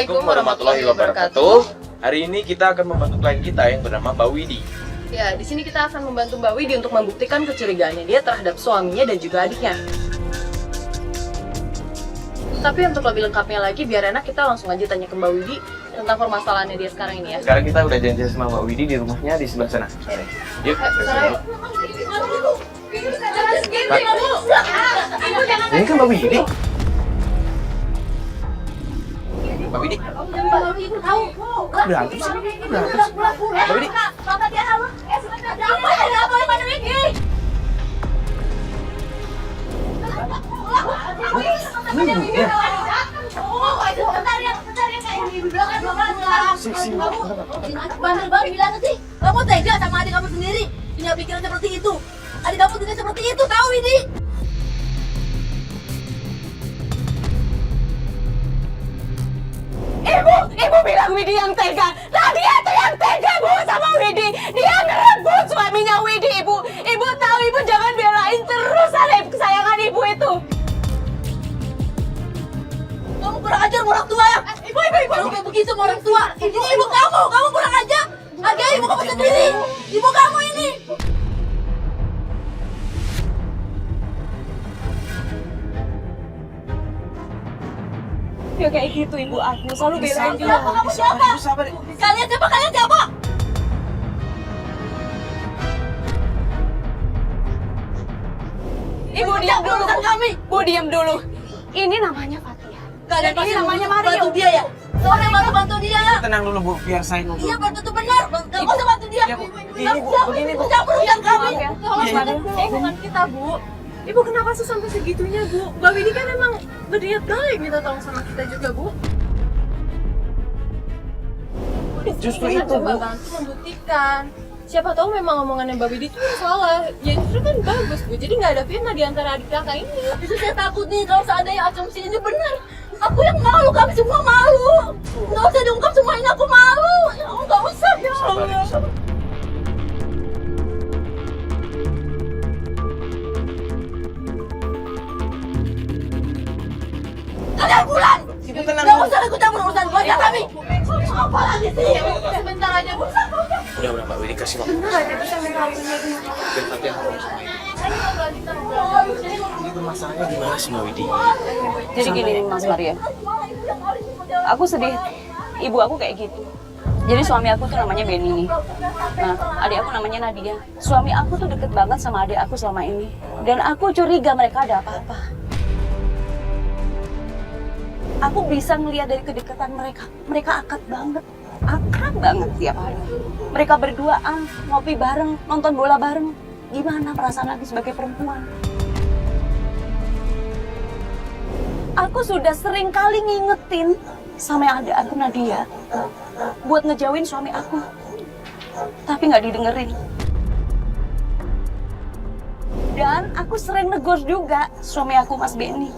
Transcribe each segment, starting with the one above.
Assalamualaikum warahmatullahi wabarakatuh. Hari ini kita akan membantu klien kita yang bernama Mbak Widi. Ya, di sini kita akan membantu Mbak Widi untuk membuktikan kecurigaannya dia terhadap suaminya dan juga adiknya. Tapi untuk lebih lengkapnya lagi, biar enak kita langsung aja tanya ke Mbak Widi tentang permasalahannya dia sekarang ini ya. Sekarang kita udah janji sama Mbak Widi di rumahnya di sebelah sana. Yuk, ini kan Mbak Widi. Mbak Widi. Berantem sih. Mbak Widi. Bandel banget bilang sih, kamu tega sama adik kamu sendiri. Punya pikiran seperti itu. Adik kamu tidak seperti itu, tahu ini? Ibu bilang Widi yang tega. Nah dia tuh yang tega, Bu, sama Widi. Dia ngerebut suaminya Widi, Ibu. Ibu tahu, Ibu jangan belain terus adik kesayangan Ibu itu. Kamu kurang ajar sama orang tua ya? Ibu kamu kayak begitu sama orang tua. Ini ibu kamu kurang ajar. Hargai ibu kamu sendiri. Ibu kamu ini. Ya kayak gitu ibu aku selalu belain dia. Kamu siapa? Kalian siapa? Ibu diam dulu. Kami. Bu diam dulu. Ini namanya Fatia. Kalian pasti namanya Mario. Bantu dia ya. Soalnya bantu dia. Tenang dulu Bu, biar saya ngomong. Iya bantu tuh benar. Kamu usah bantu dia. Iya, Bu. Ini Bu, begini Bu. Jangan urusan kami. Bukan kita, Bu. Ibu kenapa sih sampai segitunya, Bu? Mbak Widi kan emang berniat baik minta tolong sama kita juga, Bu. Justru Kita itu, coba Bu. bantu membuktikan. Siapa tahu memang omongannya Mbak Widi itu salah. Ya justru kan bagus, Bu. Jadi nggak ada fitnah di antara adik kakak ini. Justru saya takut nih kalau seandainya asumsi ini benar. Aku yang malu, kami semua malu. Nggak usah diungkap semua ini, aku malu. Ya Allah, nggak usah ya Sabar, Allah. sabar. Kalian pulang. Ibu tenang Nggak dulu. usah ikut campur urusan keluarga kami. Apa lagi sih? Sebentar aja, Bu. Udah Mbak Widi kasih waktu. Benar aja bisa minta ampun lagi. Dan Fatia ngomong sama Ibu. Itu masalahnya gimana sih Mbak Widi? Jadi gini Mas Maria, aku sedih, ibu aku kayak gitu. Jadi suami aku tuh namanya Benny nih. Nah, adik aku namanya Nadia. Suami aku tuh deket banget sama adik aku selama ini. Dan aku curiga mereka ada apa-apa. Aku bisa ngeliat dari kedekatan mereka. Mereka akrab banget tiap hari. Mereka berduaan, ngopi bareng, nonton bola bareng. Gimana perasaan aku sebagai perempuan? Aku sudah sering kali ngingetin sama adik aku Nadia buat ngejauhin suami aku, tapi nggak didengerin. Dan aku sering negor juga suami aku Mas Benny,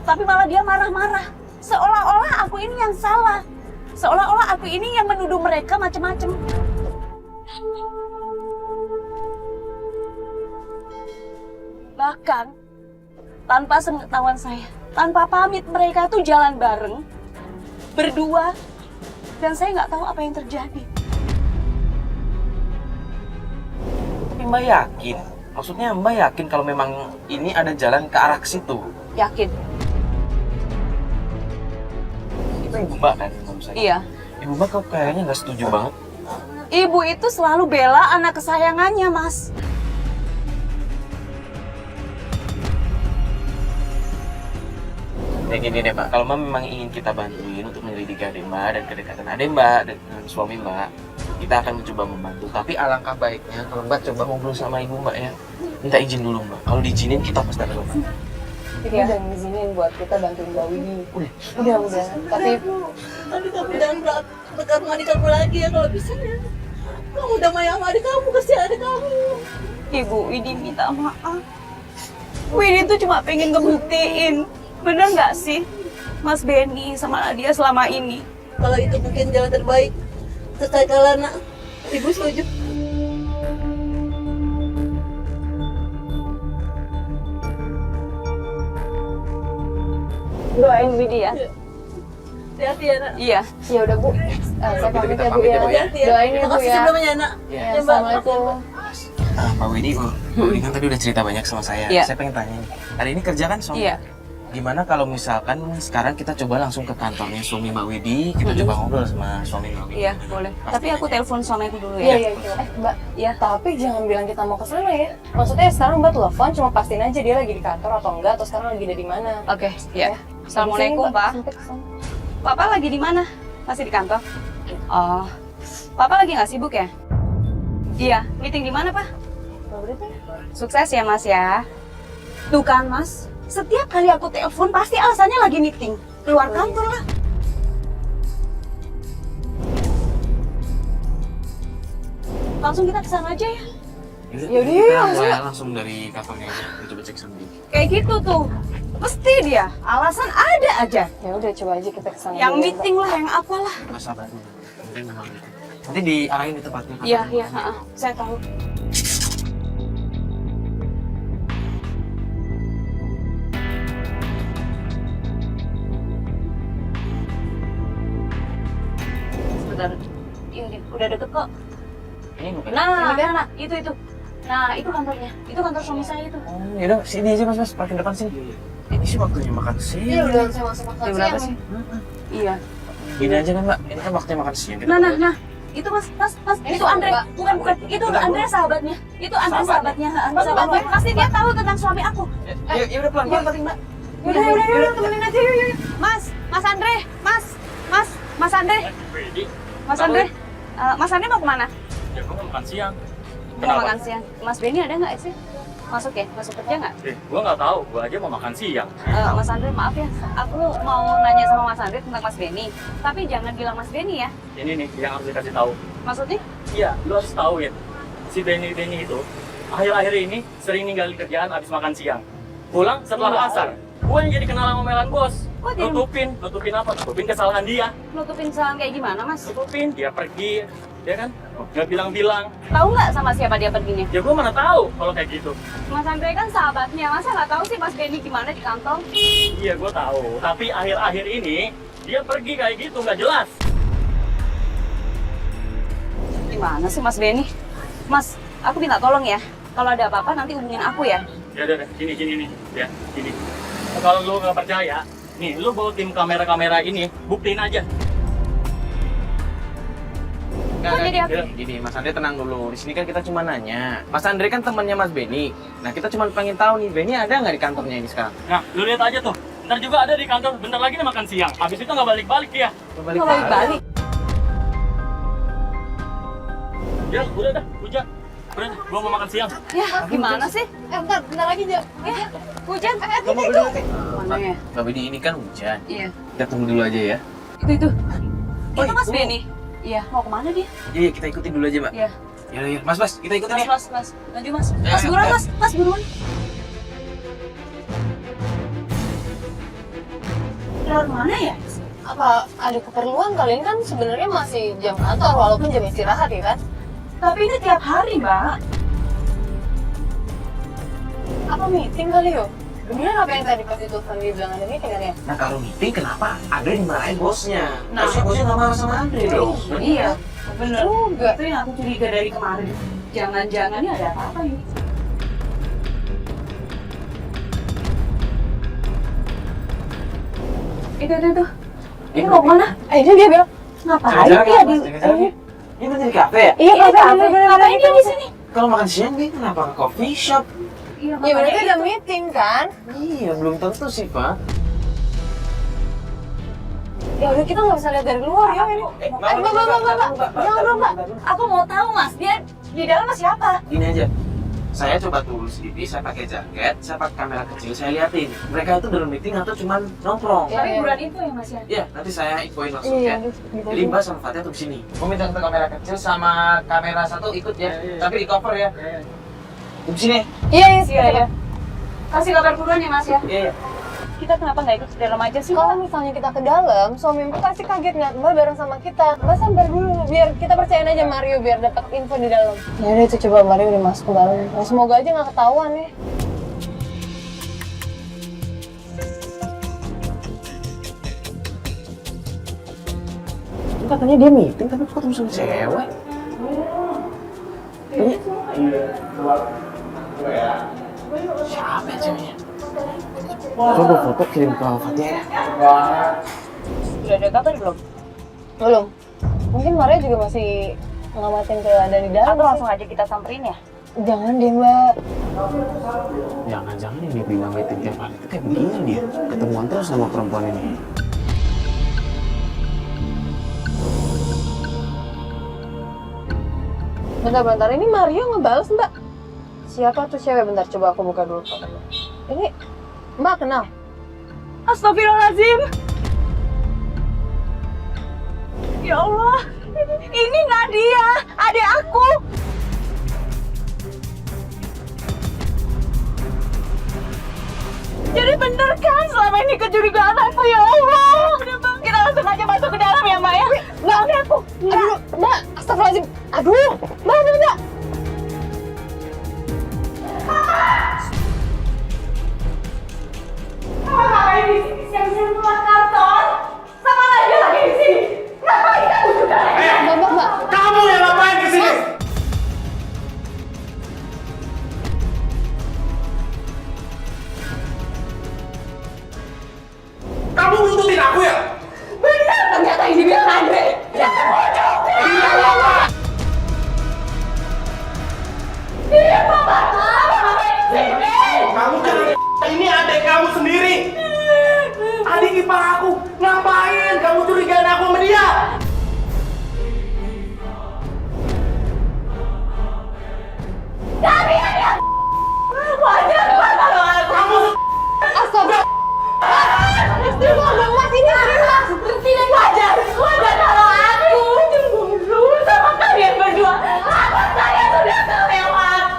tapi malah dia marah-marah, seolah-olah aku ini yang salah, seolah-olah aku ini yang menuduh mereka macem-macem. Bahkan tanpa sepengetahuan saya, tanpa pamit mereka tuh jalan bareng, berdua, dan saya nggak tahu apa yang terjadi. Tapi Mbak yakin? Maksudnya Mbak yakin kalau memang ini ada jalan ke arah ke situ? Yakin? Itu Ibu Mbak kan menurut saya? Iya. Ibu Mbak kok kayaknya nggak setuju banget. Ibu itu selalu bela anak kesayangannya, Mas. Ya gini deh Mbak, kalau Mbak memang ingin kita bantuin untuk menyelidiki adik Mbak dan kedekatan adik Mbak dengan suami Mbak, kita akan mencoba membantu. Tapi alangkah baiknya kalau Mbak coba ngobrol sama Ibu Mbak ya. Minta izin dulu Mbak, kalau diizinin kita pasti akan bantu. Jadi udah ngizinin buat kita bantuin Mbak Widi. Udah. Tapi Adik kamu jangan berdekat sama adik kamu lagi ya kalau bisa ya. Kamu udah main sama adik kamu, kasihan adik kamu. Ibu Widi minta maaf. Widi tuh cuma pengen ngebuktiin. Bener nggak sih Mas Benny sama Nadia selama ini? Kalau itu mungkin jalan terbaik. Sesuai kalana, ibu setuju. Doain Widi ya. Hati-hati ya, Nak. Iya. Ya udah Bu, saya pamit ya Bu pamit ya, ya. Bu, ya. Hati-hati ya. Doain ya Bu Makasih ya. sebelumnya, Nak. Ya. Ya, Assalamualaikum. Pak Widi, Bu Widi kan tadi udah cerita banyak sama saya. Iya. Saya pengen tanya nih. Hari ini kerja kan suami? Iya. Gimana kalau misalkan sekarang kita coba langsung ke kantornya suami Mbak Widi, kita coba ngobrol sama suami Mbak Widi. Iya, boleh. Tapi aku telepon suamiku dulu Iya, ya. iya. Mbak, ya tapi jangan bilang kita mau ke sana ya. Maksudnya sekarang Mbak telepon cuma pastiin aja dia lagi di kantor atau enggak, atau sekarang lagi ada di mana. Oke, ya. Ya. Assalamualaikum, Habis ini, Mbak, Pak. sampai kesana. Papa lagi di mana? Masih di kantor? Oh. Papa lagi nggak sibuk ya? Iya, meeting di mana, Pak? Mbak berarti? Sukses ya, Mas ya. Tuh kan, Mas. Setiap kali aku telepon pasti alasannya lagi meeting. Keluar kantor lah. Langsung kita kesana aja ya. Yaudah, kita langsung. langsung dari kantornya aja. Kita coba cek sama dia. Kayak gitu tuh. Pasti dia. Alasan ada aja. Ya udah coba aja kita kesana. Yang dulu ya, meeting lah, yang apalah. Nggak sabar dulu. Mungkin memang gitu. Nanti diarahin di tempatnya. Iya, iya, saya tahu. Sebentar. Ini udah deket kok. Ini bukan. Nah, itu. Nah, itu kantornya. Itu kantor suami saya itu. Oh, yaudah sini aja mas, parkir depan sini. Ini sih waktunya makan Iya siang. udah saya masuk makan Jam berapa siang. sih? Iya. Gini aja kan mbak, ini kan waktunya makan siang. Kita Nah. Itu mas, Ini itu Andre. Mbak. Bukan. Itu Andre sahabatnya. Itu Andre sahabatnya. Sahabatnya. Pasti dia tahu tentang suami aku. Ya udah pelan pelan mbak. Yaudah, temenin aja yuk. Mas Andre, Mas Andre. Mas Andre, Mas Andre mau kemana? Ya, gue mau makan siang. Mau makan siang. Mas Benny ada nggak sih? Masuk ya? Masuk kerja nggak? Gue nggak tahu. Gue aja mau makan siang. Mas Andre, maaf ya. Aku mau nanya sama Mas Andre tentang Mas Benny. Tapi jangan bilang Mas Benny ya. Ini nih yang harus dikasih tahu. Maksudnya? Iya, lu harus tahu ya. Si Benny itu akhir-akhir ini sering ninggalin kerjaan abis makan siang. Pulang setelah asar. Gue yang jadi kenal sama Melan bos. Oh, jadi- Nutupin apa? Nutupin kesalahan dia. Nutupin kesalahan kayak gimana, Mas? Nutupin dia pergi, ya kan? Nggak bilang-bilang. Tahu nggak sama siapa dia perginya? Ya gue mana tahu kalau kayak gitu. Mas Andre kan sahabatnya. Masa nggak tahu sih Mas Benny gimana di kantor? Iya gue tahu. Tapi akhir-akhir ini dia pergi kayak gitu nggak jelas. Gimana sih Mas Benny? Mas, aku minta tolong ya. Kalau ada apa-apa nanti hubungin aku ya. Ya udah, gini nih, ya, gini. Kalau lu nggak percaya, nih, lu bawa tim kamera-kamera ini, buktiin aja. Kok jadi aku? Gini, Mas Andre tenang dulu. Di sini kan kita cuma nanya. Mas Andre kan temannya Mas Benny. Nah kita cuma pengen tahu nih, Benny ada nggak di kantornya ini sekarang? Nah, lu lihat aja tuh. Ntar juga ada di kantor, bentar lagi nih makan siang. Habis itu nggak balik-balik ya. Nggak balik-balik. Ya, udah dah, hujan. Udah, gua mau makan siang. Ya, gimana sih? Bentar lagi aja. Ya, hujan. Kamu beli dulu, Teh. Mana ya? Mbak Benny ini kan hujan. Iya. Kita tunggu dulu aja ya. Itu. Oh, Itu Mas itu. Benny. Iya, mau kemana dia? Iya, kita ikutin dulu aja, Mbak. Iya. Ya, Mas, kita ikutin ya. Mas. Lanjut Mas. Ya, Mas ya, buruan ya. Mas buruan. Keluar mana ya? Apa ada keperluan kalian kan sebenarnya masih jam kantor walaupun jam istirahat ya kan? Tapi ini tiap hari, Mbak. Apa meeting kali yo? Beneran apa yang tadi pas itu dia bilang ada meeting kan ya? Nah, kalau meeting kenapa Andre dimarahin bosnya? Nah. Harusnya bosnya nggak marah sama Andre dong. Iya, bener. Juga. Itu yang aku curiga dari kemarin. Jangan-jangan ini ada apa-apa ini. Itu. Ini mau kemana? Ini dia bilang. Ngapain Jalan-jalan, dia Mas, di... jalan-jalan. Ini kan di kafe ya? Iya Ini kafe. kafe. Ngapain dia di sini? Kalau makan siang dia kenapa ke coffee shop? Iya, Ya berarti makanya ada itu. meeting kan? Iya, belum tentu sih, Pak. Ya udah kita nggak bisa lihat dari luar ya ini. Mbak. Jangan dong, Mbak. Aku mau tahu, Mas. Dia di dalam masih apa? Gini aja. Saya coba tunggu sedikit, saya pakai jaket, saya pakai kamera kecil, saya liatin. Mereka itu dalam meeting atau cuma nongkrong. Ya. Tapi bulan itu ya, Mas ya? Iya, nanti saya infoin langsung Iya, ya. gitu. Jadi Mbak sama Fatih tunggu sini. Gue minta satu kamera kecil sama kamera satu ikut ya. Tapi di cover ya. Tunggu sini. Iya. Iya. Kasih kabar buruan ya, Mas ya? Iya. Kita kenapa nggak ikut ke dalam aja sih? Kalau misalnya kita ke dalam, suami Mbak pasti kaget nggak Mbak bareng sama kita. Mbak sabar dulu, biar kita percayain aja Mario biar dapat info di dalam. Ya udah itu coba Mario udah masuk ke dalam. Nah, semoga aja nggak ketahuan ya. Katanya dia meeting tapi kok ketemu sama cewek. Ini siapa ya ceweknya? Coba foto kirim ke Fatia ya. Udah ada kabar belum? Belum. Mungkin Maria juga masih ngamatin keadaan di dalam. Atau langsung aja kita samperin ya? Jangan deh, Mbak. Jangan-jangan ini bilang meeting tiap hari itu kayak begini dia. Ketemuan terus sama perempuan ini. Bentar, ini Mario ngebales, Mbak. Siapa tuh cewek? Bentar, coba aku buka dulu fotonya. Ini Mbak kenal? Astagfirullahaladzim. Ya Allah, ini Nadia, adik aku. Jadi bener kan selama ini kecurigaan aku, ya Allah. Udah Bang, kita langsung aja masuk ke dalam ya Mbak ya. Mbak, ini aku. Aduh, Mbak, astagfirullahaladzim. Aduh, Mbak. Ngapain di sini? Siang-siang keluar kantor. Sama Nadia lagi di sini. Ngapain kamu juga? Mbak. Kamu yang ngapain di sini? Kamu nutupin aku ya? Benar ternyata ini bilang Andre. Dia bodoh. Dia papa. Ngapain di sini? Kamu jangan ini adik kamu sendiri. Adik ipar aku. Ngapain kamu curigain aku sama dia? Nadia dia. Wajar Pak kalau aku. Kamu Astagfirullah. Istri ngomong, Mas, ini istri Mas. Berhenti dan wajar kalau aku cemburu sama kalian berdua. Apa saya sudah kelewatan?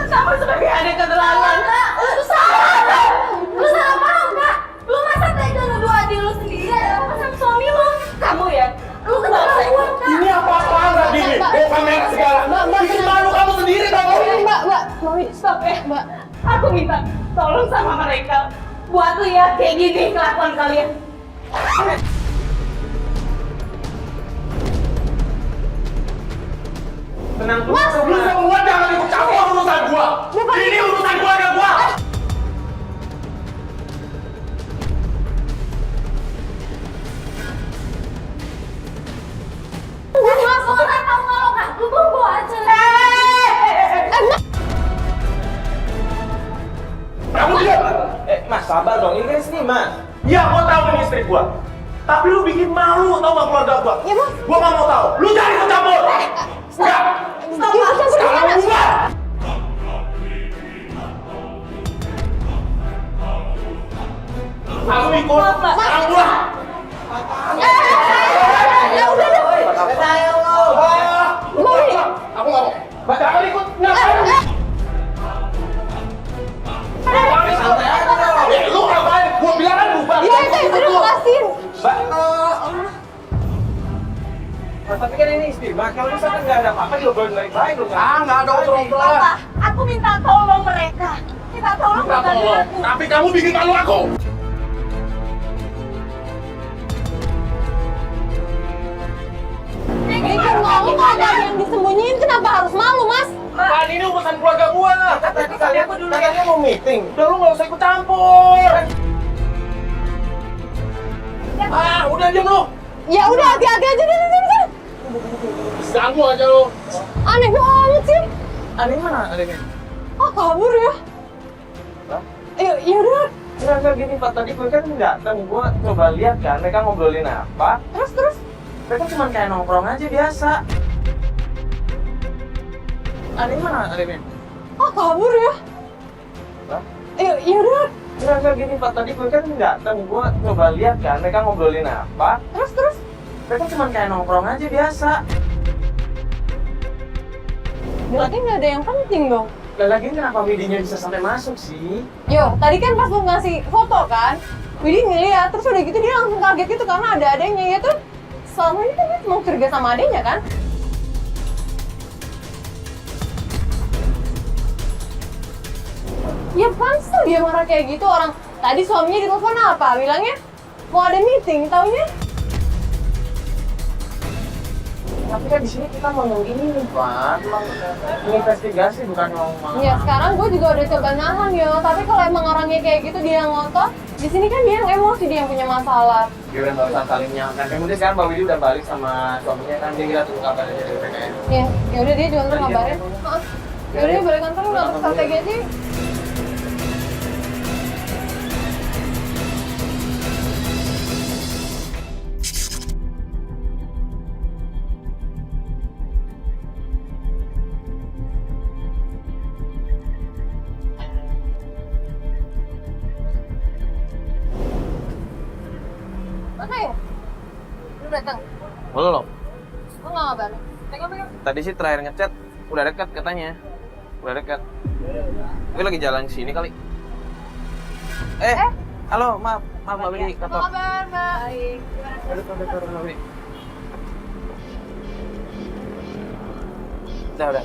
Kamu sebagai adik keterlaluan. Lu salah. Lu salah paham, Kak. Lu masa tega nuduh adik lu sendiri apa sama suami lu? Kamu ya? Lu keterlaluan, Kak. ini apa-apaan tadi nih? Bawa kamera segala. Mbak, Bikin malu kamu sendiri tau gak? Mbak. Stop ya. Mbak. Aku minta tolong sama mereka. Buat lihat kayak gini kelakuan kalian. Tenang dulu. Lu semua jangan ikut campur urusan gua. Ini urusan keluarga gua. Mas, lu kan tahu kalau kan? Lu bawa aja. Kamu diam. Mas, sabar dong. Ini kan sini, Mas. Iya, gua tahu ini istri gua. Tapi lu bikin malu tau gak keluarga gua? Ya, Mas. Gua gak mau tahu. Lu jangan ikut campur. Enggak. Sekarang bubar. Aku ikut. Sekarang pulang. Ya udah deh. Aku nggak mau. Jangan ikut. Ngapain? Santai aja dong. Lu ngapain? Gua bilang kan bubar. Ya, itu istri jelasin. Tapi kan ini istimewa, kalau misalkan nggak ada apa-apa juga boleh baik-baik loh kan? Nggak ada obrolan. Papa, aku minta tolong mereka. Minta tolong kepada aku. Tapi kamu bikin malu aku. Ini kan malu, kalau ada yang disembunyiin, kenapa harus malu, Mas? Kan ini urusan keluarga gua. Tadi kalian katanya mau meeting, udah lu nggak usah ikut campur. Udah diam lu. Ya udah, hati-hati aja deh. Ganggu aja lu. Aneh banget sih. Aneh mana adanya? Kabur ya. Hah? Ya udah. Enggak gini Pak, tadi gue kan datang, gue coba lihat kan mereka ngobrolin apa. Terus. Mereka cuma kayak nongkrong aja biasa. Aneh mana adanya? Kabur ya. Hah? Ya udah. Enggak gini Pak, tadi gue kan datang, gue coba lihat kan mereka ngobrolin apa. Terus. Mereka cuma kayak nongkrong aja biasa. Berarti nggak ada yang penting dong. Lah lagi kenapa Widinya bisa sampai masuk sih? Yo, tadi kan pas lu ngasih foto kan, Widi ngeliat, terus udah gitu dia langsung kaget gitu karena ada adanya ya tuh. Selama ini kan dia mau curiga sama adanya kan? Ya pantas dia marah kayak gitu. Orang tadi suaminya ditelepon apa? Bilangnya mau ada meeting, taunya. Tapi kan di sini kita mau ini nih, Pak. Investigasi bukan mau. Ya sekarang gue juga udah coba nahan ya. Tapi kalau emang orangnya kayak gitu dia yang ngotot, di sini kan dia yang emosi, dia yang punya masalah. Dia udah barusan saling menyampaikan. Kemudian sekarang Mbak Widi udah balik sama suaminya kan dia kira tunggu kabarnya dari PPKN. Ya udah dia juga ntar ngabarin. Ya udah balik kantor lu ngatur strategi aja. Mana ya? Lu datang? Belum. Lu nggak ngabarin? Pegang-pegang. Tadi sih terakhir ngechat udah dekat katanya. Udah dekat. Gue lagi jalan ke sini kali. Halo, maaf Mbak Widi, Apa kantor. kabar, Mbak? Baik. Mbak Widi. Udah.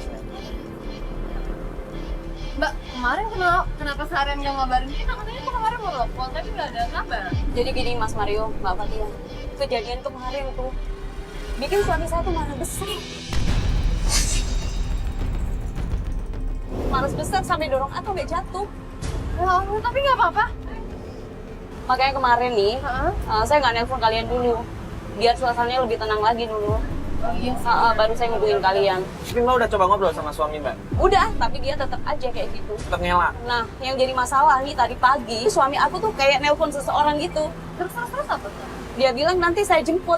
Mbak, kemarin kenapa seharian nggak ngabarin kita? Katanya tuh kemarin mau telepon, tapi nggak ada kabar. Jadi gini Mas Mario, Mbak Fatia, kejadian kemarin tuh bikin suami saya tuh marah besar. Marah besar sampai dorong atau sampai jatuh. Ya ampun, tapi nggak apa-apa. Makanya kemarin nih, Heeh. saya nggak nelpon kalian dulu, biar suasananya lebih tenang lagi dulu. Oh iya. Baru saya ngubungin kalian. Tapi Mbak udah coba ngobrol sama suami Mbak? Udah, tapi dia tetap aja kayak gitu. Tetap ngelak. Nah, yang jadi masalah nih tadi pagi, suami aku tuh kayak nelpon seseorang gitu. Terus apa tuh? Dia bilang nanti saya jemput.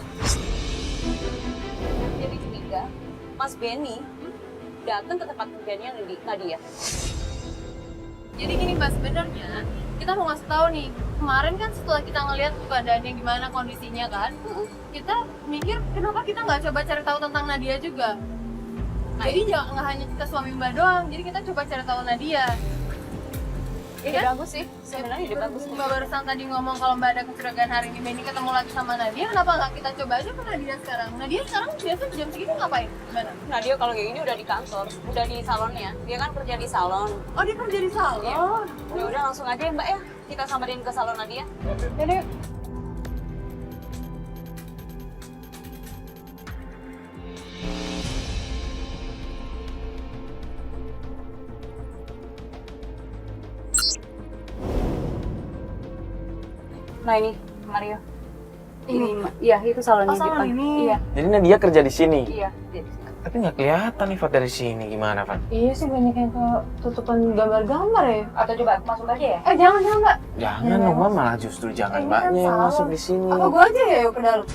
Jadi curiga, Mas Benny datang ke tempat kerjanya Nadia. Jadi gini Mbak, sebenarnya kita mau ngasih tahu nih, kemarin kan setelah kita ngelihat keadaannya gimana kondisinya kan, kita mikir kenapa kita nggak coba cari tahu tentang Nadia juga. Jadi nggak hanya kita suami Mbak doang, jadi kita coba cari tahu Nadia. Ide Iya kan? bagus sih, sebenarnya ide bagus. Mbak barusan tadi ngomong kalau Mbak ada kecurigaan hari ini Benny ketemu lagi sama Nadia, kenapa nggak kita coba aja ke Nadia sekarang? Nadia sekarang biasa jam segitu ngapain? Gimana? Nah dia kalau kayak gini udah di kantor, udah di salonnya. Dia kan kerja di salon. Oh dia kerja di salon? Iya. Ya udah langsung aja ya Mbak ya, kita samperin ke salon Nadia. Jadi Nah ini Mario. Ini iya itu salonnya Oh, salon Dipan. ini. Iya. Jadi Nadia kerja di sini. Iya. Tapi nggak kelihatan nih Fat dari sini gimana Fat? iya sih banyak yang ketutupan gambar-gambar ya. Atau coba masuk aja ya? Jangan Mbak. Jangan dong, Mbak, malah justru jangan Ini kan Mbaknya yang salon. masuk di sini. Apa gua aja ya yuk ke dalam?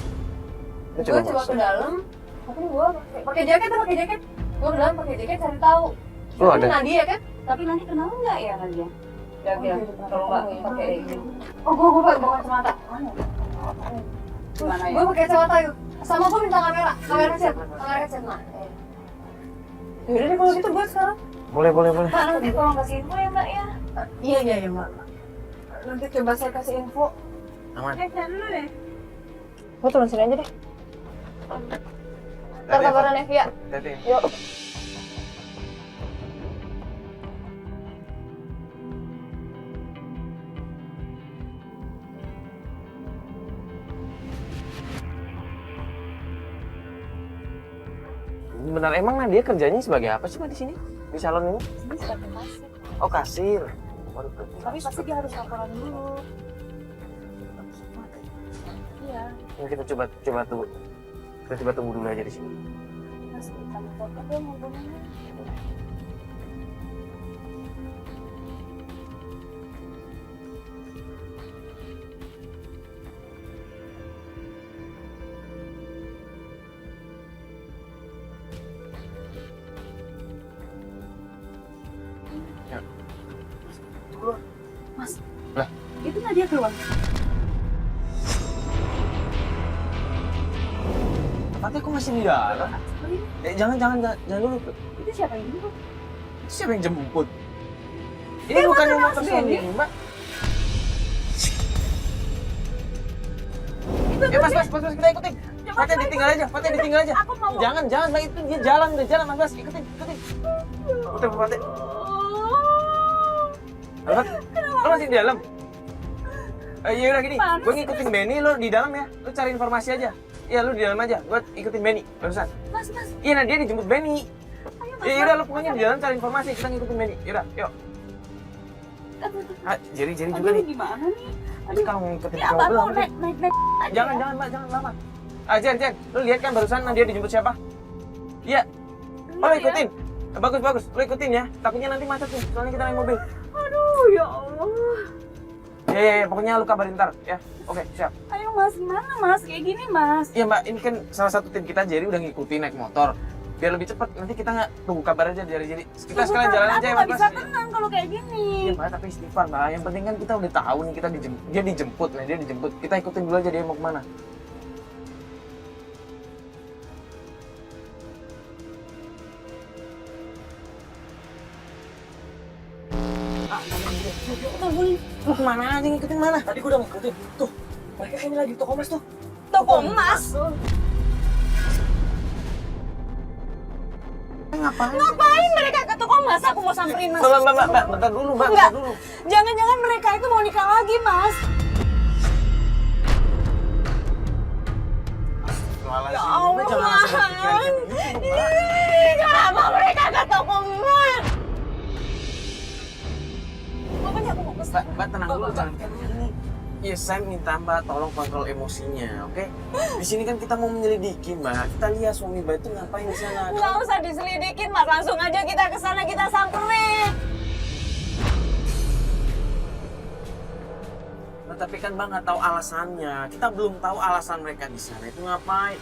Kita Gua coba masuk. ke dalam. Tapi gua pakai jaket. Gua ke dalam pakai jaket cari tahu. Oh, ada. Nadia kan? Tapi nanti kenal nggak ya Nadia? Ya, Oh, ya. iya, Kalau nggak pakai ini. Oh, gua bawa kacamata. Mana? Gimana ya? Gua pakai kacamata yuk. Sama gua minta kamera headset. Nah. Yaudah deh kalau gitu gua sekarang. Boleh. Pak nanti tolong kasih info ya Mbak ya. Iya Mbak. Nanti coba saya kasih info. Aman. Dulu deh. Gua turun sini aja deh. Ntar kabaran ya. Iya. Hati-hati. Yuk. Benar emang Nadia kerjanya sebagai apa sih Mbak di sini? Di salon ini? Ini sebagai kasir. Oh, kasir. Waduh. Tapi pasti dia harus laporan dulu. Iya. Ini kita coba tunggu. Kita coba tunggu dulu aja di sini. Pasti sama foto dia ngomongnya. Mas, Lah? itu Nadia keluar. Tapi aku masih di dalam. Jangan dulu. Itu siapa yang dulu? Itu siapa yang jemput? Ini bukan yang motor suami Mbak. Mas, kita ikutin. Fatih ditinggal aja. Aku mau. Jangan, Mbak, itu dia jalan, Mas, ikutin. Ikutin, Fatih. Albert, lo masih di dalam? Ya udah gini, gue ngikutin Benny, lo di dalam ya. Lo cari informasi aja. Iya, lo di dalam aja. Gue ikutin Benny barusan. Mas. Iya, nah dia dijemput Benny. Ya udah, lo pokoknya di dalam cari informasi. Kita ngikutin Benny. Yaudah, yuk. Jeri juga nih. Gimana nih? Ini kalau ngikutin Ya, cowok Abang, belum. naik. Jangan Mbak, jangan lama. Jen, lo lihat kan barusan dia dijemput siapa? Iya. Oh, lo ikutin. Bagus, lo ikutin ya. Takutnya nanti macet nih, soalnya kita naik mobil. Aduh, ya Allah. Ya, pokoknya lo kabarin ntar ya. Oke, siap. Ayo Mas, gimana Mas? Kayak gini Mas. Iya Mbak, ini kan salah satu tim kita, Jerry udah ngikutin naik motor. Biar lebih cepat, nanti kita nggak tunggu kabar aja dari Jerry. Kita sekalian jalan aja ya Aku Mbak. nggak bisa tenang kalau kayak gini. Iya Mbak, tapi istighfar Mbak. Yang penting kan kita udah tahu nih, dia dijemput. Kita ikutin dulu aja dia mau kemana. Mau kemana aja, ngikutin mana? Tadi gue udah ngikutin. Tuh, mereka kayaknya lagi di toko emas tuh. Toko emas. Ngapain mereka ke toko emas? Aku mau samperin Mas. Mbak, bentar dulu Mbak, Enggak. bentar dulu. Jangan-jangan mereka itu mau nikah lagi Mas. Ya Allah, Mas. Ih, kenapa mereka ke toko emas? Pokoknya aku mau pesan. Mbak tenang dulu, jangan kayak gini. Iya, saya minta Mbak tolong kontrol emosinya, oke? Di sini kan kita mau menyelidiki Mbak. Kita lihat suami Mbak itu ngapain di sana. Nggak usah diselidikin Mas, langsung aja kita ke sana, kita samperin. Nah, tapi kan Mbak nggak tahu alasannya. Kita belum tahu alasan mereka di sana itu ngapain.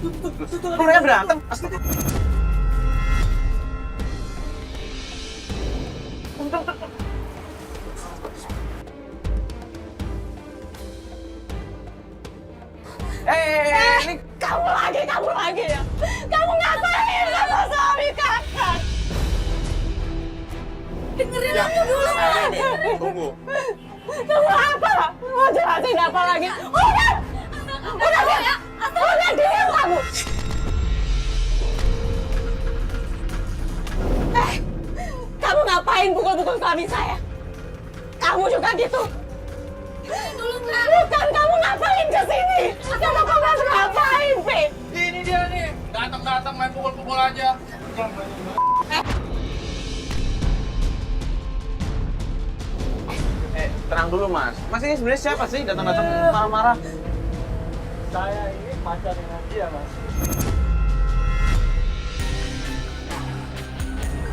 Tuh, mereka berantem. Ini Kamu lagi ya? Kamu ngapain sama suami kakak? Dengerin aku dulu, Mas. tunggu. Kamu apa? Mau jelasin apa lagi? Udah diam kamu. Kamu ngapain pukul-pukul suami saya? Kamu juga gitu? Bukan, kamu ngapain kesini? Kamu ngapain, Pi? Ini dia nih, datang main pukul-pukul aja. Tenang dulu Mas. Mas ini sebenarnya siapa sih datang-datang marah-marah? Saya ini pacarnya Nadia, Mas.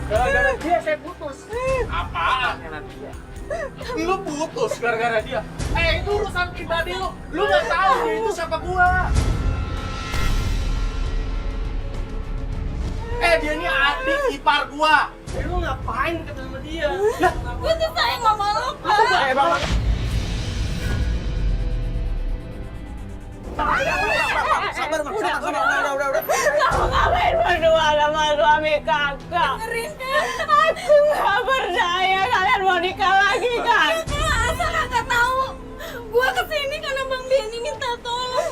Gara-gara dia saya putus. Apaan? Lu putus gara-gara dia. Itu urusan pribadi lu. Lu nggak tahu dia itu siapa gua. Dia ini adik ipar gua. Lu ngapain deket sama dia? Gue tuh sayang sama lo, Pak. Bang. Sabar, udah. Kamu ngapain berdua sama suami kakak? Dengerin kan? Aku nggak percaya kalian mau nikah lagi kan? Asal kakak tahu. Gua kesini karena Bang Benny minta tolong.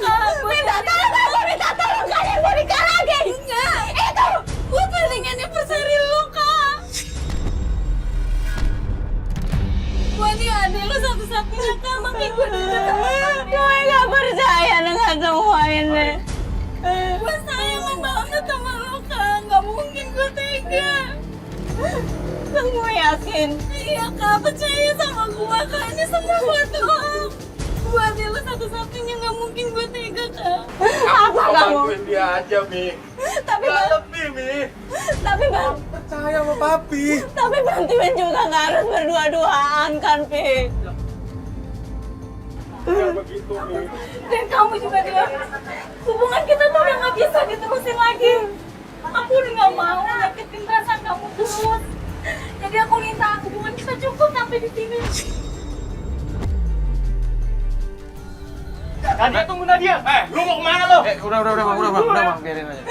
Minta tolong kalian mau nikah lagi? Enggak. Itu buat wedding anniversary lo, Kak. Gua nih adik lo satu-satunya, Kak. Makanya gue gue nggak percaya dengan semua ini. Gue sayang banget sama lo, Kak. Nggak mungkin gue tega. Kamu yakin? Iya, Kak. Percaya sama gue, Kak. Ini semua buat lo. Gue adik lo satu-satunya. Nggak mungkin gue tega, Kak. Apa kamu? Bantuin dia aja, Mi. Tapi Gak Bang, lebih, Mi. tapi Bang, Percaya sama papi. tapi bantuin juga nggak harus berdua-duaan kan, Pi? Begitu, Mi. Dan kamu juga dia. Hubungan kita tuh udah nggak bisa diterusin lagi. Aku udah nggak mau nyakitin perasaan kamu terus. Jadi aku minta hubungan kita cukup sampai di sini. Nadia, tunggu Nadia. Lu mau kemana lo? Udah Bang, biarin aja.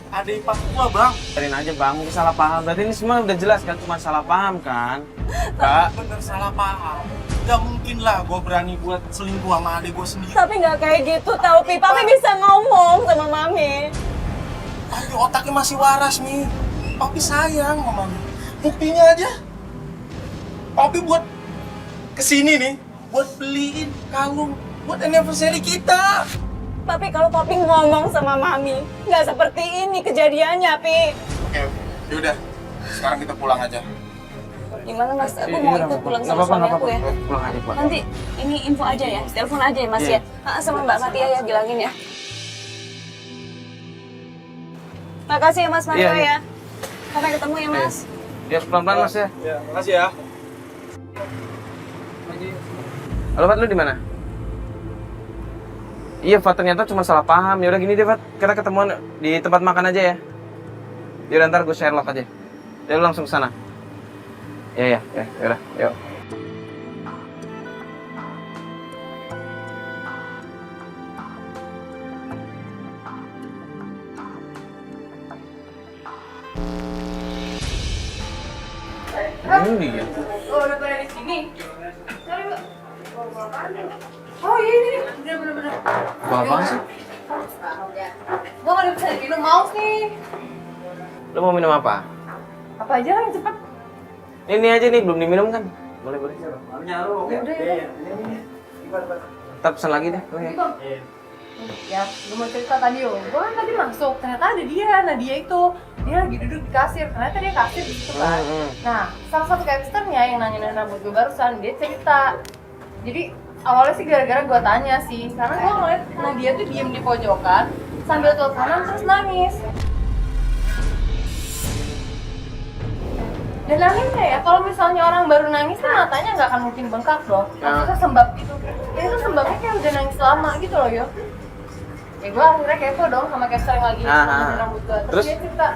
Ada ipar gua, Bang. Biarin aja Bang, mungkin salah paham. Berarti ini semua udah jelas kan, cuma salah paham kan? Mbak, Bener salah paham. Gak mungkin lah gua berani buat selingkuh sama adik gua sendiri. Tapi nggak kayak gitu tau, Pi. Papi bisa ngomong sama Mami. Tapi otaknya masih waras, Mi. Papi sayang sama Mami. Buktinya aja. Papi buat kesini nih, buat beliin kalung buat anniversary kita. Tapi kalau Papi ngomong sama Mami, nggak seperti ini kejadiannya, Pi. Oke, yaudah. Sekarang kita pulang aja. Gimana Mas? Aku mau ikut pulang sama suami aku ya. Pulang aja, Pak. Nanti ini info aja ya, telepon aja ya Mas ya. Sama Mbak Fatia ya, bilangin ya. Makasih ya Mas Mario Iya. ya. Sampai ketemu ya Mas. Ya, pelan-pelan Mas ya. Ya, makasih ya. Halo Fat, lu di mana? Iya Fat, ternyata cuma salah paham. Ya udah gini deh Fat, kita ketemuan di tempat makan aja ya. Ya udah, ntar gue share log aja. Ya lu langsung ke sana. Ya udah, yuk. Ini dia. Oh, udah pada di sini. Sorry, Mbak. Oh iya ini bener-bener. Apa sih? Gua nggak bisa minum mouse nih. Lu mau minum apa? Apa aja lah yang cepet. Ini aja nih, belum diminum kan? Boleh. Ya udah ya. Ntar pesan lagi deh. Oke. Bang. Ya, gue mau cerita tadi yo. Gue kan tadi masuk, ternyata ada dia. Nah dia itu, dia lagi duduk di kasir. Ternyata dia kasir di situ kan. Nah, salah satu casternya yang nanyain rambut gue barusan, dia cerita. Jadi awalnya sih gara-gara gue tanya sih, karena gue ngeliat Nadia tuh diem di pojokan sambil teleponan terus nangis. Dan nangisnya ya, kalau misalnya orang baru nangis tuh matanya nggak akan mungkin bengkak loh. Maksudnya sembab gitu. Ini tuh sembabnya kayak udah nangis lama gitu loh yo. Ya gue akhirnya kepo dong sama caster yang lagi nangis rambut gue. Terus dia cerita,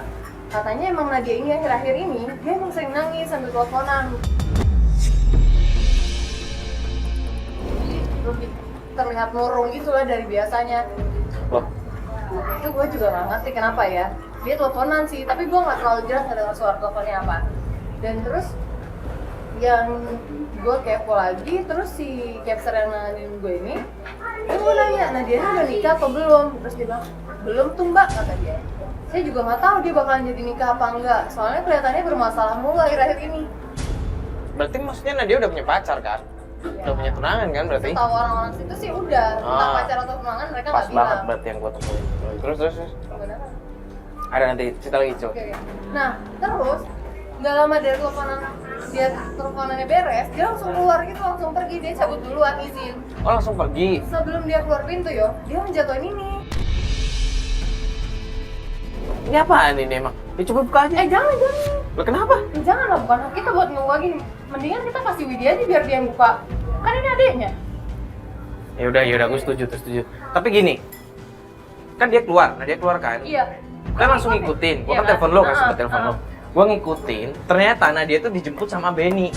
katanya emang Nadia ini akhir-akhir ini dia emang sering nangis sambil teleponan. Jadi lebih terlihat murung gitu lah dari biasanya. Loh, Itu gue juga nggak ngerti kenapa ya. Dia teleponan sih, tapi gue nggak terlalu jelas ada suara teleponnya apa. Dan terus yang gue kepo lagi, terus si capster yang nanyain gue ini, dia mau nanya, Nadia ini udah nikah atau belum? Terus dia bilang, belum tuh mbak, kata dia. Saya juga nggak tahu dia bakalan jadi nikah apa enggak, soalnya kelihatannya bermasalah mulu akhir-akhir ini. berarti maksudnya Nadia udah punya pacar kan? Udah punya tunangan kan berarti? Tahu orang-orang situ sih udah, tentang pacar atau tunangan mereka Pas nggak bilang. banget berarti yang gue temuin. Terus. Beneran. Ada nanti cerita lagi, Cok. Oke. Nah, terus nggak lama dari dia teleponannya beres, dia langsung keluar gitu, langsung pergi, dia cabut duluan izin. Oh, langsung pergi. Sebelum dia keluar pintu yo, dia menjatuhin ini. Ini apaan ini emang? Ya coba buka aja. Jangan. Loh, kenapa? Jangan lah, bukan hak kita buat nunggu lagi. Mendingan kita kasih Widya aja biar dia yang buka. Kan ini adeknya. Ya udah, gue setuju. Tapi gini, kan dia keluar, Nadia keluar kan? Iya. Kan langsung ngikutin. Gua Iya kan telepon lo kan, Nah, sempet telepon lo. Gua ngikutin, ternyata Nadia tuh dijemput sama Benny.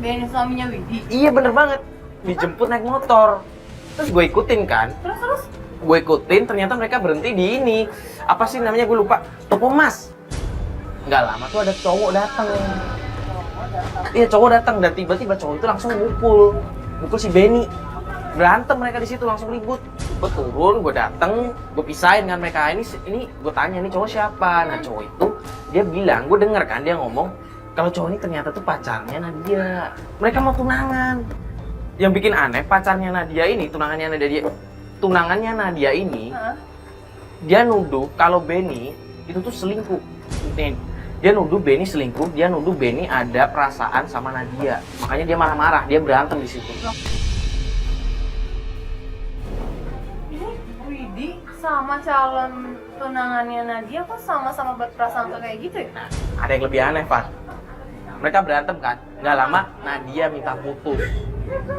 Benny suaminya Widi. Iya bener banget, dijemput naik motor. Terus gue ikutin kan, Terus gue ikutin ternyata mereka berhenti di ini. Apa sih namanya gue lupa, Toko Mas. Nggak lama tuh ada cowok datang. Iya cowok datang dan tiba-tiba cowok itu langsung mukul si Benny. Berantem mereka di situ langsung ribut. Gue turun, gue dateng, gue pisahin kan mereka ini gue tanya nih cowok siapa. Nah cowok itu dia bilang, gue denger kan dia ngomong kalau cowok ini ternyata tuh pacarnya Nadia. Mereka mau tunangan. Yang bikin aneh pacarnya Nadia ini, tunangannya Nadia ini, dia nuduh kalau Benny itu tuh selingkuh. Nih, dia nuduh Benny selingkuh, dia nuduh Benny ada perasaan sama Nadia. Makanya dia marah-marah, dia berantem di situ. Widi sama calon tunangannya Nadia kok sama-sama berprasangka kayak gitu ya? Nah, ada yang lebih aneh, Fat. Mereka berantem kan, nggak lama Nadia minta putus.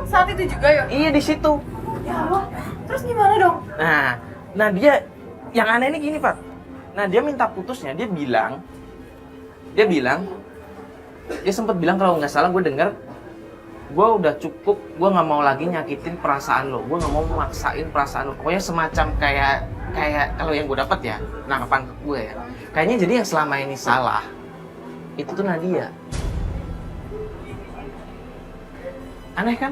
Saat itu juga ya? Iya di situ. Ya Allah, terus gimana dong? Nah, Nadia yang aneh ini gini, Fat. Nah, dia minta putusnya, dia sempat bilang kalau nggak salah gue dengar, gue udah cukup, gue nggak mau lagi nyakitin perasaan lo, gue nggak mau memaksain perasaan lo. Pokoknya semacam kayak kalau yang gue dapat ya, nangkapan gue ya. Kayaknya jadi yang selama ini salah itu tuh Nadia. Aneh kan?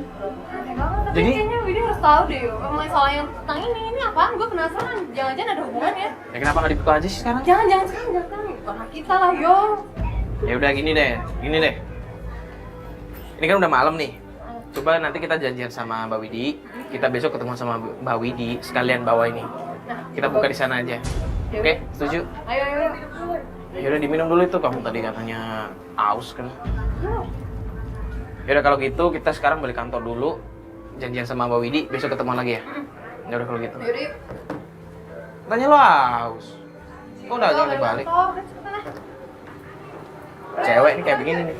Aneh banget, tapi Jadi- kayaknya Widi harus tahu deh emang salah yang tentang ini apaan? Gue penasaran, jangan-jangan ada hubungannya. Ya kenapa nggak dibuka aja sih sekarang? Jangan sekarang. bukan hak kita lah, Yo. Ya udah gini deh. Ini kan udah malam nih. Coba nanti kita janjian sama Mbak Widi. Kita besok ketemu sama Mbak Widi, sekalian bawa ini. Kita buka di sana aja. Oke, setuju? Ayo. Ya udah diminum dulu itu, kamu tadi katanya aus kan. Ya udah kalau gitu kita sekarang balik kantor dulu. Janjian sama Mbak Widi, besok ketemu lagi ya. Ya udah kalau gitu. Yaudah, yuk. Tanya lo aus. Kok udah jangan dibalik. Cewek nih kayak begini nih.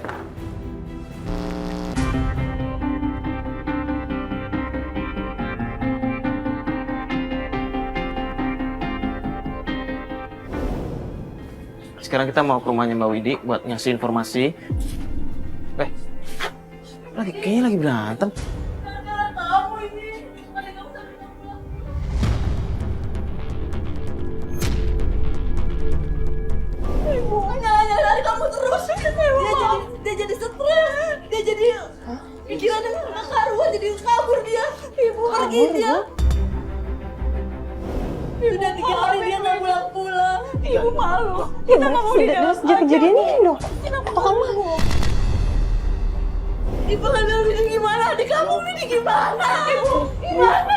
Sekarang kita mau ke rumahnya Mbak Widi buat ngasih informasi. Kayaknya lagi berantem. Ibu nyari kamu terus. Dia jadi stres. Dia jadi pikirannya nggak karuan, jadi kabur dia. Ibu pergi dia. Udah 3 hari dia nggak pulang-pulang. Ibu malu. Kita nggak mau dia. Sejak kejadian ini dong. Kenapa kamu? Ibu nggak ini gimana? Adik kamu ini gimana? Ibu gimana?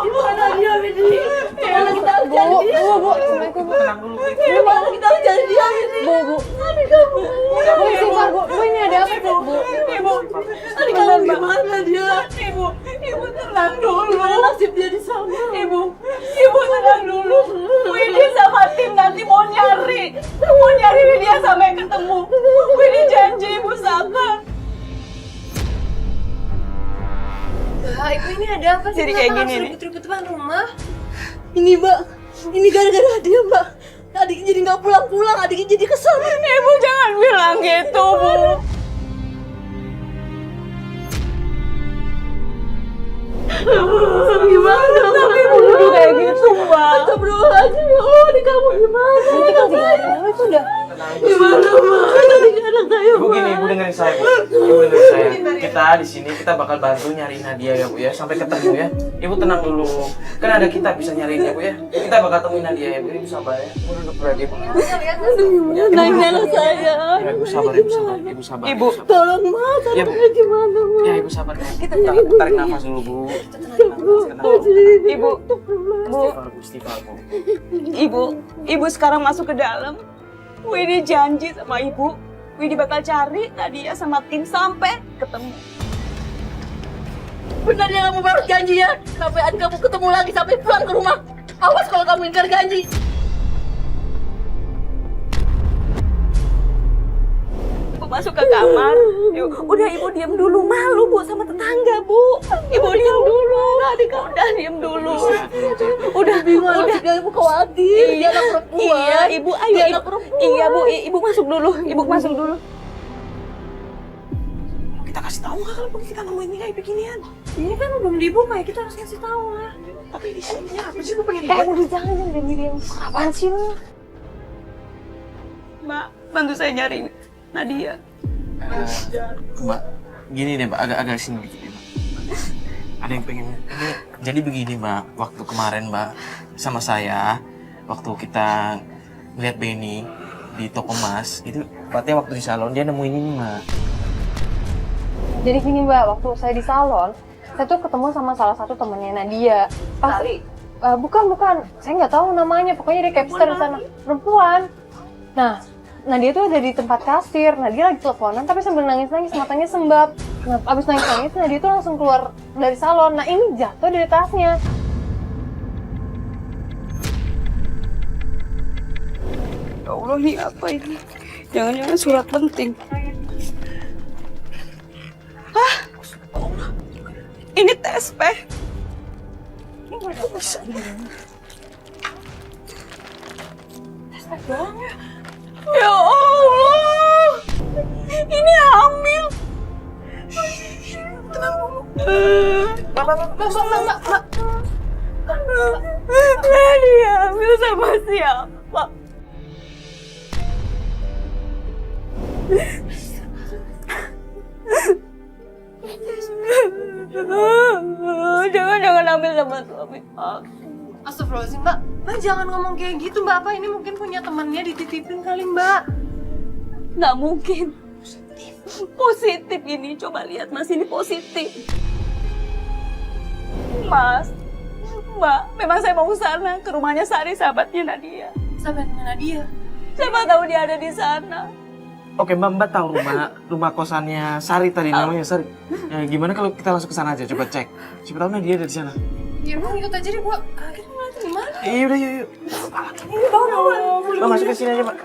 Gimana dia ini? Gimana kita harus cari dia? Bu, Assalamualaikum, Bu. Tenang dulu. Gimana kita harus cari dia ini? Bu. Adik kamu. Bu, istighfar, Bu. Bu, ini ada apa, Bu? Ibu, adik kamu gimana dia? Ibu tenang dulu. Gimana nasib dia di sana? Ibu tenang dulu. Widi sama tim nanti mau nyari dia sampai ketemu. Widi janji Ibu sabar. Ibu ini ada apa sih? Jadi kayak Kenapa gini harus nih. ribut-ribut depan rumah? Ini Mbak, ini gara-gara dia Mbak. Adiknya jadi nggak pulang-pulang, adiknya jadi kesel. Ibu jangan bilang gitu, Bu. Gimana? Tapi Ibu duduk kayak gitu, Mbak. Astagfirullahaladzim, ya Allah, adik kamu gimana? Nanti kalau 3 hari lalu itu udah. Gimana, Mbak? Adik anak saya, Bu gini, Bu dengerin saya, Bu. Ibu dengerin saya. Kita di sini kita bakal bantu nyari Nadia ya, Bu ya, sampai ketemu ya. Ibu tenang dulu. Kan ada kita bisa nyariin ya, Bu ya. Kita bakal temuin Nadia ya, Bu. Ibu sabar ya. Ibu duduk dulu aja, Bu. Gimana anak saya? Ya, Ibu sabar, Ibu sabar. Ibu sabar. Ibu. Tolong, Mas, Ya, Bu. anaknya gimana, Mas? Ya, Ibu sabar. Kita tarik nafas dulu, Bu. Ibu. Istighfar, Bu. Ibu sekarang masuk ke dalam. Widi janji sama Ibu. Widi bakal cari Nadia sama tim sampai ketemu. Benar ya kamu baru janji ya? Sampai adik kamu ketemu lagi sampai pulang ke rumah. Awas kalau kamu ingkar janji. Ibu masuk ke kamar. Udah Ibu diam dulu, malu Bu sama tetangga, Bu. Ibu diam dulu. Adik kamu udah diam dulu. Udah Bingung, ibu khawatir. Dia anak perempuan. Iya, Ibu ayo. Dia Ibu. anak perempuan. Iya, Bu. Ibu masuk dulu. Ibu masuk dulu. Kita kasih tahu nggak kalau kita nemuin ini kayak beginian? Ini kan belum dibuka ya, kita harus ngasih tahu lah. Tapi isinya apa sih? Gue pengen Udah jangan yang apaan sih lu? Mbak, bantu saya nyari Nadia. Mbak, gini deh Mbak, agak sini dikit ya Mbak. Ada yang pengen ini, jadi begini Mbak, waktu kemarin Mbak sama saya, waktu kita ngeliat Benny di toko emas, itu tepatnya waktu di salon dia nemuin ini Mbak. Jadi gini Mbak, waktu saya di salon, saya tuh ketemu sama salah satu temennya Nadia. Bukan, saya nggak tahu namanya, pokoknya dia capster di sana, perempuan. Nah, Nadia tuh ada di tempat kasir, nah dia lagi teleponan tapi sambil nangis-nangis, matanya sembab. Nah, abis nangis-nangis, Nadia tuh langsung keluar dari salon. Nah, ini jatuh dari tasnya. Ya Allah, ini apa ini? Jangan-jangan surat penting. Hah? Ini TSP. Ya Allah, ini hamil. Tenang dulu. Mbak. Nadia hamil sama siapa? Jangan hamil sama suami aku. Astagfirullahaladzim mbak, mbak jangan ngomong kayak gitu mbak. Apa ini mungkin punya temannya dititipin kali mbak? Nggak mungkin. Positif ini, coba lihat mas, ini positif. Mas, Mbak, memang saya mau ke sana, ke rumahnya Sari, sahabatnya Nadia. Sahabatnya Nadia? Siapa tahu dia ada di sana. Oke, Mbak tahu rumah kosannya Sari tadi, namanya Sari. Gimana kalau kita langsung ke sana aja, coba cek. Siapa tahu Nadia ada di sana. Ya udah ikut aja deh gua. Kaget ngeliat gimana? Iya udah, yuk. Ini bawa. Mbak masuk ke sini aja, Mbak.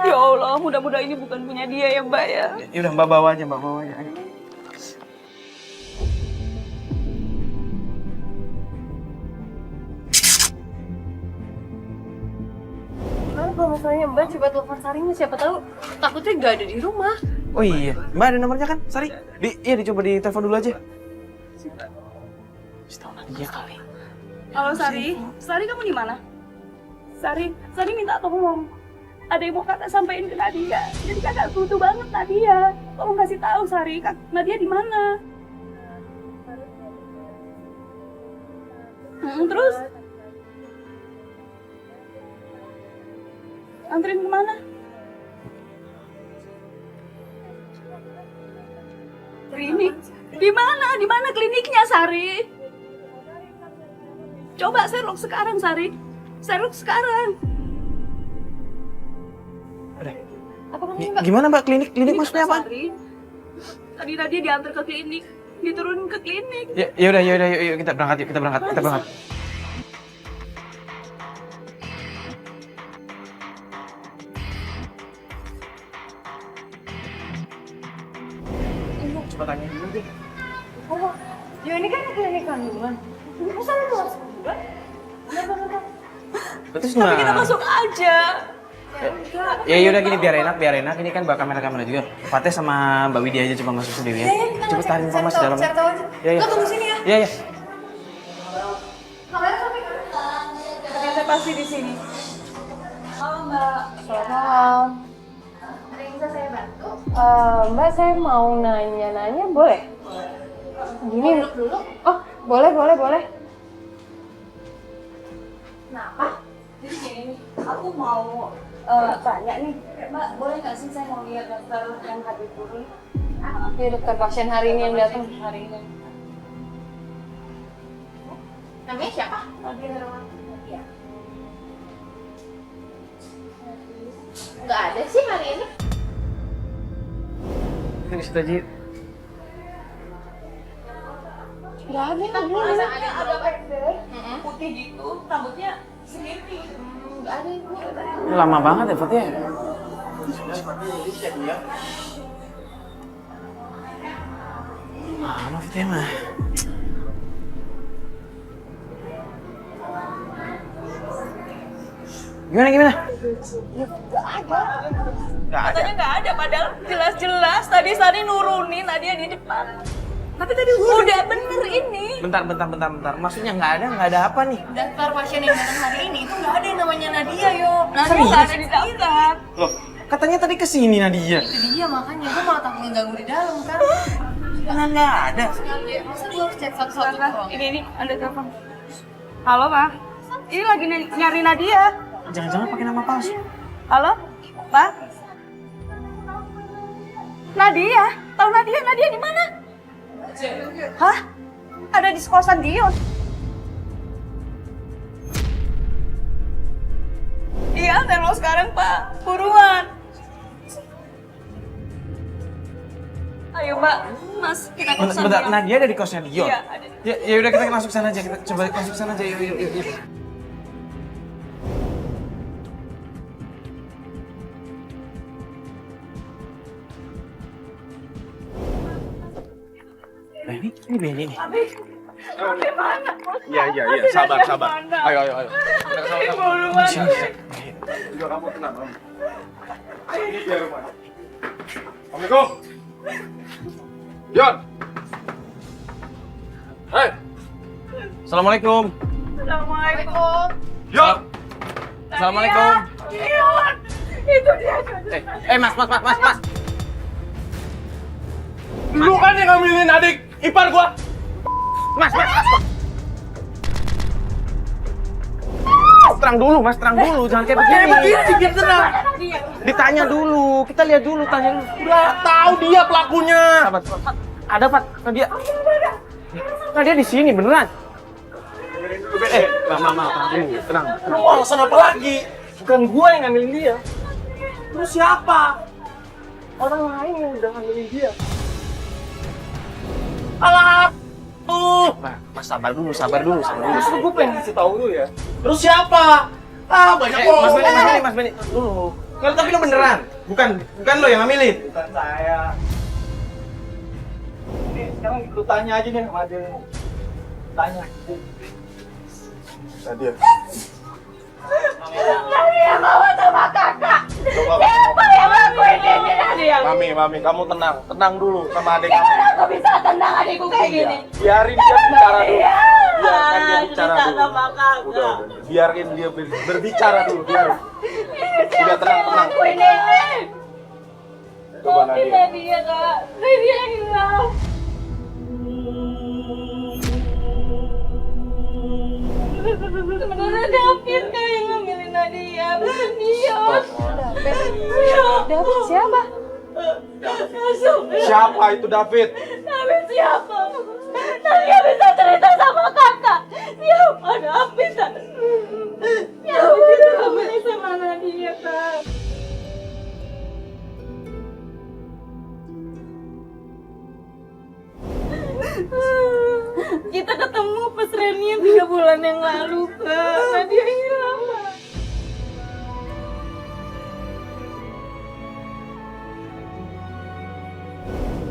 Ya Allah, mudah-mudahan ini bukan punya dia ya Mbak ya. Ya udah, Mbak bawa aja, Ayo. Nah, kalau misalnya mbak coba telepon Sarinya, siapa tahu takutnya nggak ada di rumah. Oh iya, Mbak ada nomornya kan, Sari? Iya, dicoba ditelepon dulu aja. Tahu Nadia kali. Halo Sari, Sari kamu di mana? Sari minta tolong. Ada yang mau kakak sampaikan ke Nadia. Jadi kakak butuh banget Nadia. Tolong kasih tahu Sari, Nadia di mana? Terus? Anterin kemana? Klinik? Di mana kliniknya Sari? Coba serok sekarang Sari. Serok sekarang. Apa kamu mbak? Gimana Mbak, klinik maksudnya apa? Sari. Tadi Nadia diantar ke klinik, diturunin ke klinik. Ya udah, yuk kita berangkat. Coba tanya dulu deh. Oh, ya ini kan klinik kandungan. Masa lu keluar sebulan? Kenapa? Terus Tapi kita gimana? masuk aja. Ya udah gini, biar enak. Ini kan bawa kamera juga. Fateh sama Mbak Widya aja coba masuk sendiri ya. Coba tarik informasi dalam. Cari tahu aja. Iya. Lo tunggu sini ya. Iya. Kamera sampai Ternyata pasti di sini. Halo Mbak. Selamat malam. Ada yang bisa saya bantu? Mbak, saya mau nanya-nanya, boleh? Gini dulu. Oh, boleh. Kenapa? Jadi gini, aku mau tanya nih, Mbak, boleh nggak sih saya mau lihat dokter yang hadir dulu? Oke, dokter pasien hari ini yang datang. Hari ini. Namanya siapa? Nadia Herwan. Iya. Nggak ada sih hari ini. Di situ aja. Nggak ada. Rasanya agak pendek, putih gitu, rambutnya sendiri. Nggak ada ibu. Ini lama banget ya Fateh. Lama Fateh mah. Gimana? Nggak ada. Katanya nggak ada, padahal jelas-jelas tadi Sari nurunin Nadia di depan. Tapi tadi udah bener ini. Bentar. Maksudnya nggak ada apa nih? Daftar pasien yang datang hari ini itu nggak ada yang namanya Nadia, yo. Nadia nggak ada di daftar. Loh, katanya tadi kesini Nadia. Itu dia makanya gue malah takut ngeganggu di dalam kan. Nggak ada. Masa gue harus cek satu-satu doang? Ini, Anda telepon. Halo, Pak. Ini lagi nyari Nadia. Jangan-jangan pakai nama palsu. Halo, Pak. Nadia? Tahu Nadia? Nadia di mana? Hah? Ada di kosan Dion. Iya, terus sekarang, Pak. Buruan. Ayo, Mbak. Mas, kita ke kosan Bentar, Dion. Nadia ada di kosnya Dion. Iya, ada. Ya udah kita masuk sana aja. Kita coba masuk sana aja. Yuk. Nah, ini Benny nih. Gimana? Iya, sabar. Ayo. Buruan. Udah kamu tenang, Om. Ini dia rumah. Assalamualaikum. Yon. Hei. Assalamualaikum. Assalamualaikum. Yon. Assalamualaikum. Dion. Itu dia. Mas. Lu kan yang ngambilin adik ipar gua. Mas. tenang dulu mas, tenang dulu, jangan kayak begini. Biar tenang. Ditanya dulu, kita lihat dulu, tanya dulu. Udah tahu dia pelakunya. Sahabat, ada Pat, Nadia. Nadia di sini beneran. Mama, tenang. Lu mau alasan apa lagi? Bukan gua yang ngambilin dia. Terus siapa? Orang lain yang udah ngambilin dia. Alah, tuh. Mas sabar dulu. Justru gua pengen kasih tahu lu ya. Terus siapa? Ah, banyak Mas Benny, dulu. Kalau tapi lu beneran, bukan lo yang ngambilin. Bukan saya. Nih, sekarang lu tanya aja nih sama dia. Tanya. Nadia. Nadia mau sama kakak. Siapa yang lakuin ini Nadia? Mami, kamu tenang dulu sama adik kamu. Gimana aku bisa tenang adikku kayak gini? Biarin dia bicara dulu. Iya. Biarkan dia bicara Cerita dulu. sama kakak. Udah. Biarin dia berbicara dulu, biarin. Udah tenang. Lakuin ini. Coba Maafin Nadia. Nadia kak. Nadia hilang. Sebenarnya David kak yang ngambilin Nadia, bukan dia. David siapa? Siapa itu David? David siapa? Nadia bisa cerita sama kakak. Siapa David? Siapa bisa kembali sama Nadia kak? Kita ketemu pas reunian 3 bulan yang lalu kak. Nadia hilang kak.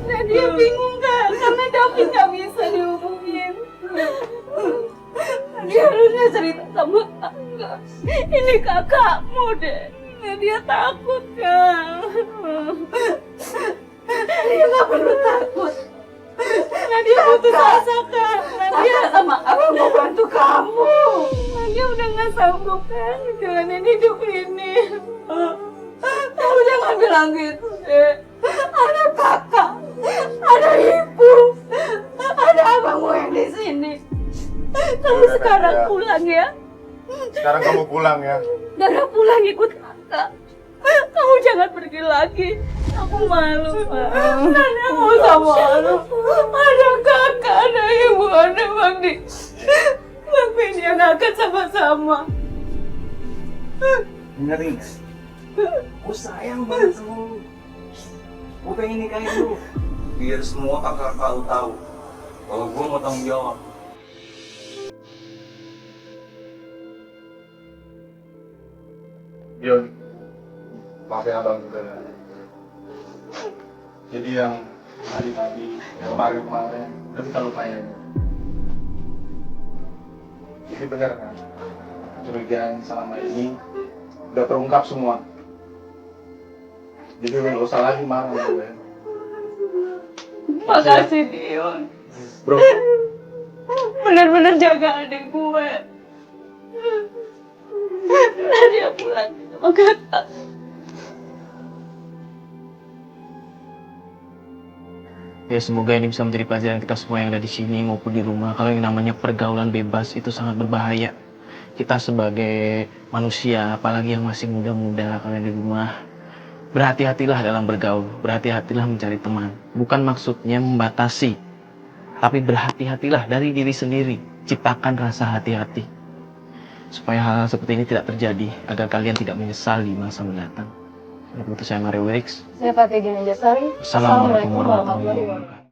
Nadia bingung kak, karena David gak bisa dihubungin. Nadia harusnya cerita sama kakak. Ini kakakmu deh. Nadia takut kak. Nadia gak perlu takut. Nadia butuh asa kak. Nadia sama aku mau bantu kamu. Nadia udah gak sanggup kan jalanin hidup ini. Kamu jangan bilang gitu deh. Ada kakak, ada ibu, ada abangmu yang di sini. Kamu sekarang pulang ya. Sekarang kamu pulang ya. Dara pulang ikut kakak. Kamu jangan pergi lagi. Aku malu, Pak. Dara mau sama lu. Ada kakak, ada ibu, ada Bang Di. Bang Benny yang akan sama-sama. Dengerin. Gue sayang banget sama lu. Gue pengen nikahin lu. Biar semua kakak-kakak lu tahu kalau gue mau tanggung jawab. Yon, maafin abang juga. Jadi yang tadi kemarin udah kita lupain. Ini benar kan? Curigaan selama ini udah terungkap semua. Jadi nggak usah lagi marah gue. Makasih, Dion. Bro, Bener-bener jaga adik gue. Nadia pulang sama kakak. Ya semoga ini bisa menjadi pelajaran kita semua yang ada di sini maupun di rumah. Kalau yang namanya pergaulan bebas itu sangat berbahaya. Kita sebagai manusia, apalagi yang masih muda-muda kalau di rumah, berhati-hatilah dalam bergaul, berhati-hatilah mencari teman. Bukan maksudnya membatasi, tapi berhati-hatilah dari diri sendiri. Ciptakan rasa hati-hati. Supaya hal seperti ini tidak terjadi, agar kalian tidak menyesal di masa mendatang. Saya Mario Wex. Saya pakai Gina Jasari. Assalamualaikum warahmatullahi wabarakatuh.